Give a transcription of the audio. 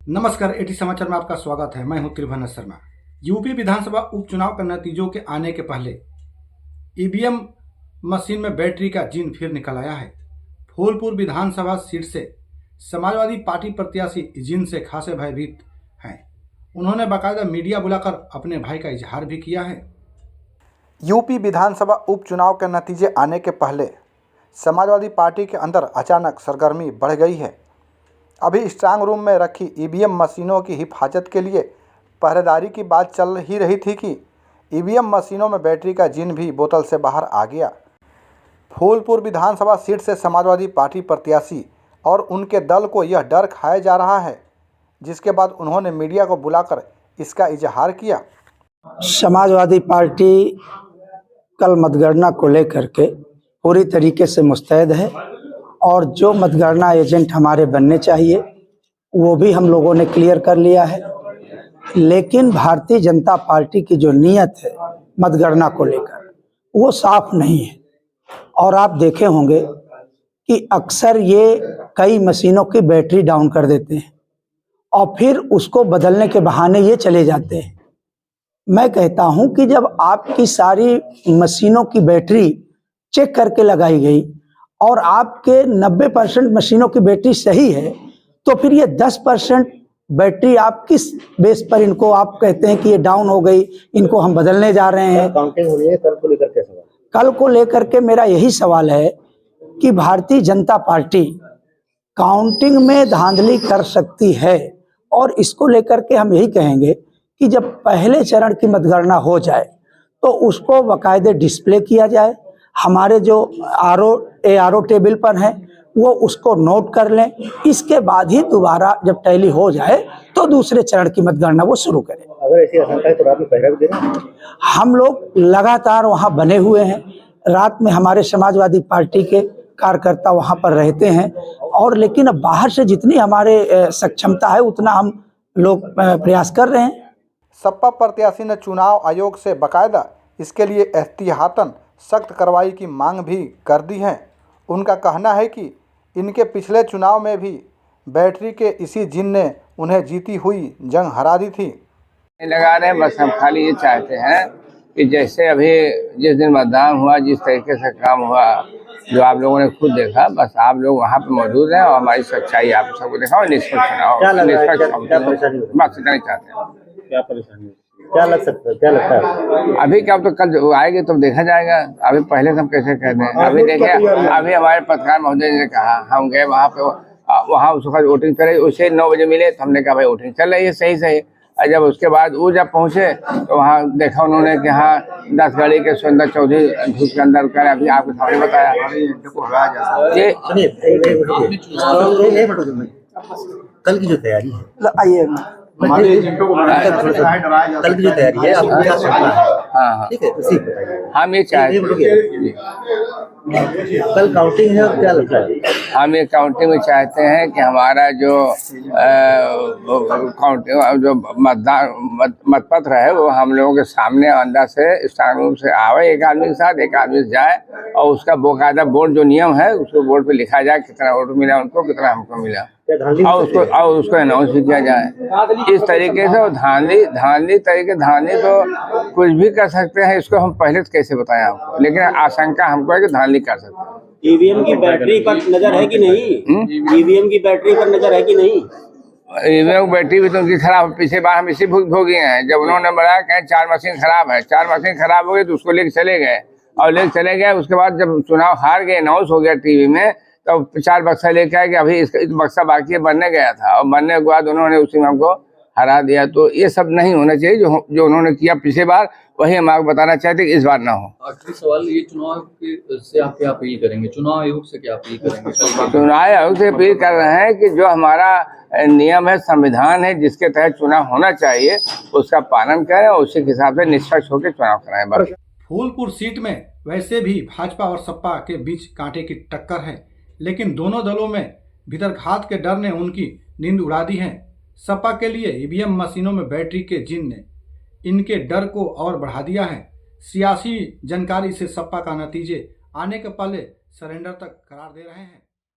नमस्कार, एटी समाचार में आपका स्वागत है। मैं हूं त्रिभुवन शर्मा। यूपी विधानसभा उपचुनाव के नतीजों के आने के पहले ईवीएम मशीन में बैटरी का जिन फिर निकल आया है। फूलपुर विधानसभा सीट से समाजवादी पार्टी प्रत्याशी जिन से खासे भयभीत हैं। उन्होंने बाकायदा मीडिया बुलाकर अपने भाई का इजहार भी किया है। यूपी विधानसभा उपचुनाव के नतीजे आने के पहले समाजवादी पार्टी के अंदर अचानक सरगर्मी बढ़ गई है। अभी स्ट्रांग रूम में रखी ईवीएम मशीनों की हिफाजत के लिए पहरेदारी की बात चल ही रही थी कि ईवीएम मशीनों में बैटरी का जिन भी बोतल से बाहर आ गया। फूलपुर विधानसभा सीट से समाजवादी पार्टी प्रत्याशी और उनके दल को यह डर खाया जा रहा है, जिसके बाद उन्होंने मीडिया को बुलाकर इसका इजहार किया। समाजवादी पार्टी कल मतगणना को लेकर के पूरी तरीके से मुस्तैद है और जो मतगणना एजेंट हमारे बनने चाहिए वो भी हम लोगों ने क्लियर कर लिया है। लेकिन भारतीय जनता पार्टी की जो नीयत है मतगणना को लेकर वो साफ नहीं है। और आप देखे होंगे कि अक्सर ये कई मशीनों की बैटरी डाउन कर देते हैं और फिर उसको बदलने के बहाने ये चले जाते हैं। मैं कहता हूं कि जब आपकी सारी मशीनों की बैटरी चेक करके लगाई गई और आपके 90% मशीनों की बैटरी सही है, तो फिर ये 10% बैटरी आप किस बेस पर इनको आप कहते हैं कि ये डाउन हो गई, इनको हम बदलने जा रहे हैं। काउंटिंग हो रही है, कल को लेकर के सवाल? कल को लेकर के मेरा यही सवाल है कि भारतीय जनता पार्टी काउंटिंग में धांधली कर सकती है और इसको लेकर के हम यही कहेंगे कि जब पहले चरण की मतगणना हो जाए तो उसको बाकायदे डिस्प्ले किया जाए। हमारे जो आरओ टेबल पर हैं वो उसको नोट कर लें। इसके बाद ही दोबारा जब टैली हो जाए तो दूसरे चरण की मतगणना वो शुरू करें। अगर ऐसी आशंका है तो रात में पहरा भी दे रहे हैं? हम लोग लगातार वहाँ बने हुए हैं। रात में हमारे समाजवादी पार्टी के कार्यकर्ता वहाँ पर रहते हैं और लेकिन अब बाहर से जितनी हमारे सक्षमता है उतना हम लोग प्रयास कर रहे हैं। सपा प्रत्याशी ने चुनाव आयोग से बाकायदा इसके लिए एहतियातन सख्त कार्रवाई की मांग भी कर दी है। उनका कहना है कि इनके पिछले चुनाव में भी बैटरी के इसी जिन ने उन्हें जीती हुई जंग हरा दी थी। लगा रहे हैं, बस हम खाली ये चाहते हैं कि जैसे अभी जिस दिन मतदान हुआ, जिस तरीके से काम हुआ, जो आप लोगों ने खुद देखा, बस आप लोग वहाँ पे मौजूद हैं और हमारी सच्चाई आप सबको देखा और निष्पक्ष चुनाव, बस इतना ही चाहते हैं। क्या परेशानी, क्या लग सकता है, क्या लगता है? अभी क्या, तो कल आएंगे तो देखा जाएगा। अभी पहले से हम कैसे कहते हैं, अभी देखिए, अभी हमारे पत्रकार महोदय ने कहा, हम गए वहाँ पे, वहाँ उसका वोटिंग करे, उसे 9 बजे मिले तो हमने कहा भाई वोटिंग चल रही है सही। और जब उसके बाद वो जब पहुँचे तो वहाँ देखा उन्होंने कि हाँ 10 गाड़ी के सुंदर चौधरी धूप के अंदर कर, अभी आपके सामने बताया ये कल की जो तैयारी है, आइए कल की जो तैयारी है आपको क्या सोचना है? हाँ ठीक है, उसी बताइए। हम ये चाहते कल काउंटिंग है और क्या लगता है? हम ये काउंटिंग में चाहते हैं कि हमारा जो काउंटिंग जो मतपत्र है वो हम लोगों के सामने अंदर से स्ट्रांग रूम से आवे, एक आदमी के साथ एक आदमी से जाए और उसका बाकायदा बोर्ड जो नियम है उसको बोर्ड पे लिखा जाए कितना वोट मिला उनको, कितना हमको मिला, और उसको अनाउंस भी किया जाए। इस तरीके से धांधली तो कुछ भी कर सकते हैं, इसको हम पहले से कैसे बताएं आपको, लेकिन आशंका हमको है कि धांधली कर सकते हैं। ईवीएम की बैटरी पर नजर है कि नहीं? ईवीएम की बैटरी पर नजर है कि नहीं? ईवीएम बैटरी भी तो उनकी खराब, पिछले बार हम इसी भोगे हैं। जब उन्होंने बताया कि 4 मशीन खराब है, 4 मशीन खराब हो गई तो उसको लेके चले गए और लेके चले गए। उसके बाद जब चुनाव हार गए, अनाउंस हो गया टीवी में, तो 4 बक्सा लेके आए कि अभी इस बक्सा बाकी है, बनने गया था और बनने के बाद उन्होंने उसी में हमको हरा दिया। तो ये सब नहीं होना चाहिए जो उन्होंने किया पिछले बार, वही हम आपको बताना चाहते कि इस बार ना हो। आखिरी सवाल, ये चुनाव से आप क्या अपील करेंगे, चुनाव आयोग से क्या अपील करेंगे? चुनाव आयोग से अपील कर रहे हैं कि जो हमारा नियम है, संविधान है, जिसके तहत चुनाव होना चाहिए उसका पालन करें और उसी के हिसाब से निष्पक्ष होकर चुनाव कराएं। बस फूलपुर सीट में वैसे भी भाजपा और सपा के बीच कांटे की टक्कर है, लेकिन दोनों दलों में भीतरघात के डर ने उनकी नींद उड़ा दी है। सपा के लिए ईवीएम मशीनों में बैटरी के जिन ने इनके डर को और बढ़ा दिया है। सियासी जानकारी से सपा का नतीजे आने के पहले सरेंडर तक करार दे रहे हैं।